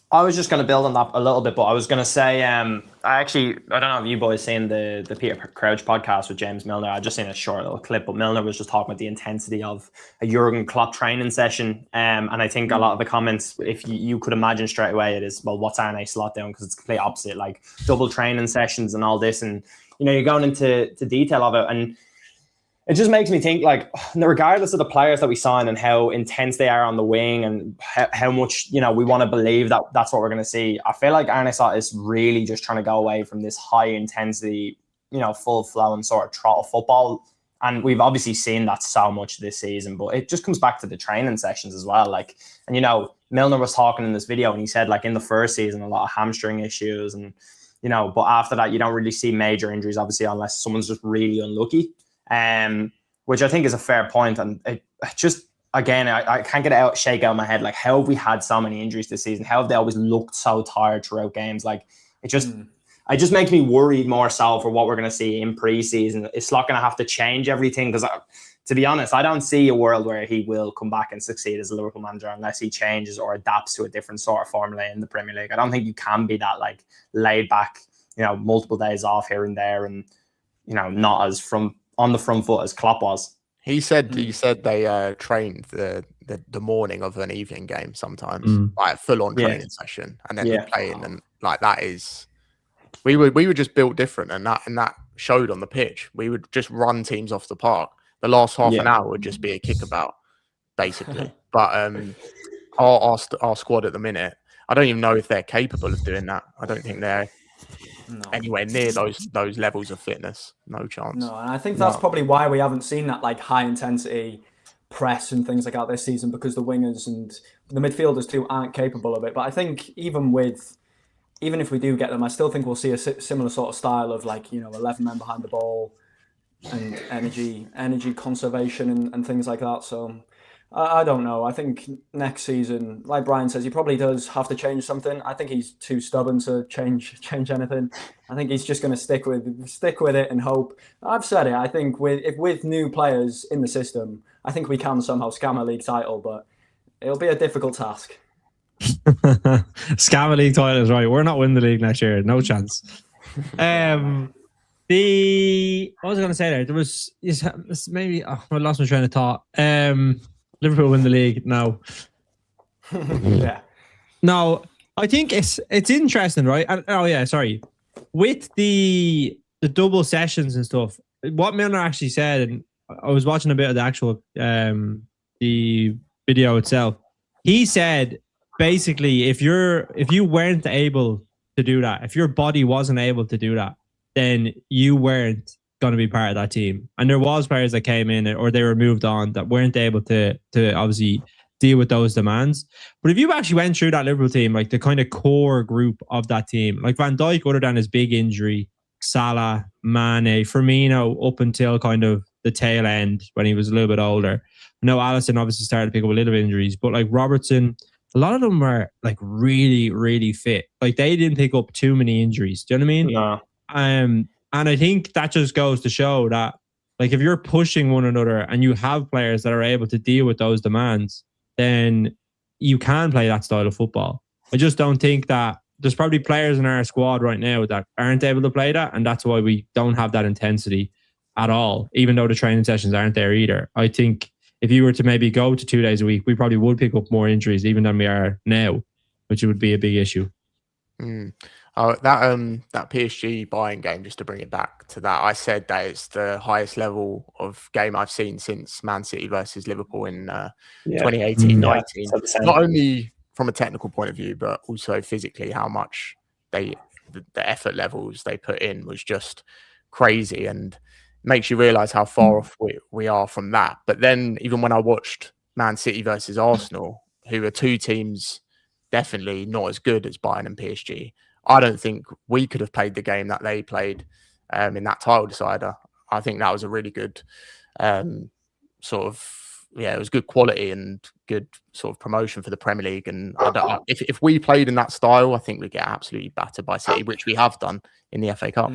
I was just going to build on that a little bit, but I was going to say, I don't know if you boys seen the Peter Crouch podcast with James Milner. I just seen a short little clip, but Milner was just talking about the intensity of a Jurgen Klopp training session. And I think a lot of the comments, if you could imagine straight away, it is, well, what's Arne Slot doing? Because it's the complete opposite, like double training sessions and all this. And, you're going into detail of it. And it just makes me think, like, regardless of the players that we sign and how intense they are on the wing and how much, we want to believe that that's what we're going to see, I feel like Arne Slot is really just trying to go away from this high intensity, full flowing sort of trot of football. And we've obviously seen that so much this season, but it just comes back to the training sessions as well. Like, and, Milner was talking in this video and he said, like, in the first season, a lot of hamstring issues and, but after that, you don't really see major injuries, obviously, unless someone's just really unlucky. Which I think is a fair point. And it just, again, I can't shake out my head. Like, how have we had so many injuries this season? How have they always looked so tired throughout games? Like, it just makes me worried more so for what we're going to see in preseason. Is Slot going to have to change everything? Because to be honest, I don't see a world where he will come back and succeed as a Liverpool manager unless he changes or adapts to a different sort of formula in the Premier League. I don't think you can be that, like, laid back, multiple days off here and there and, not as on the front foot as Klopp was. He said they trained the morning of an evening game sometimes, like full on training session, and then playing, and like that is we were just built different, and that showed on the pitch. We would just run teams off the park. The last half an hour would just be a kickabout, basically. But our squad at the minute, I don't even know if they're capable of doing that. I don't think they're anywhere near those levels of fitness. No chance. No, and I think that's probably why we haven't seen that, like, high intensity press and things like that this season, because the wingers and the midfielders too aren't capable of it. But I think even if we do get them, I still think we'll see a similar sort of style of, like, 11 men behind the ball and energy conservation and things like that. So I don't know. I think next season, like Brian says, he probably does have to change something. I think he's too stubborn to change anything. I think he's just going to stick with it and hope. I've said it. I think with new players in the system, I think we can somehow scam a league title, but it'll be a difficult task. Scam a league title is right. We're not winning the league next year. No chance. What was I going to say there? There was maybe I lost my train of thought. Liverpool win the league now. Yeah. No, I think it's interesting, right? And, sorry. With the double sessions and stuff, what Milner actually said, and I was watching a bit of the actual the video itself. He said basically, if you weren't able to do that, if your body wasn't able to do that, then you weren't going to be part of that team. And there was players that came in or they were moved on that weren't able to obviously deal with those demands. But if you actually went through that Liverpool team, like the kind of core group of that team, like Van Dijk, other than his big injury, Salah, Mane, Firmino, up until kind of the tail end when he was a little bit older. I know Alisson obviously started to pick up a little bit of injuries, but like Robertson, a lot of them were like really, really fit. Like they didn't pick up too many injuries. Do you know what I mean? No. And I think that just goes to show that, like, if you're pushing one another and you have players that are able to deal with those demands, then you can play that style of football. I just don't think that there's probably players in our squad right now that aren't able to play that, and that's why we don't have that intensity at all, even though the training sessions aren't there either. I think if you were to maybe go to 2 days a week, we probably would pick up more injuries even than we are now, which would be a big issue. That PSG buying game, just to bring it back to that, I said that it's the highest level of game I've seen since Man City versus Liverpool in 2018-19. Not only from a technical point of view, but also physically, how much the effort levels they put in was just crazy, and makes you realise how far off we are from that. But then even when I watched Man City versus Arsenal, who are two teams definitely not as good as Bayern and PSG, I don't think we could have played the game that they played in that title decider. I think that was a really good it was good quality and good sort of promotion for the Premier League. And if we played in that style, I think we'd get absolutely battered by City, which we have done in the FA Cup.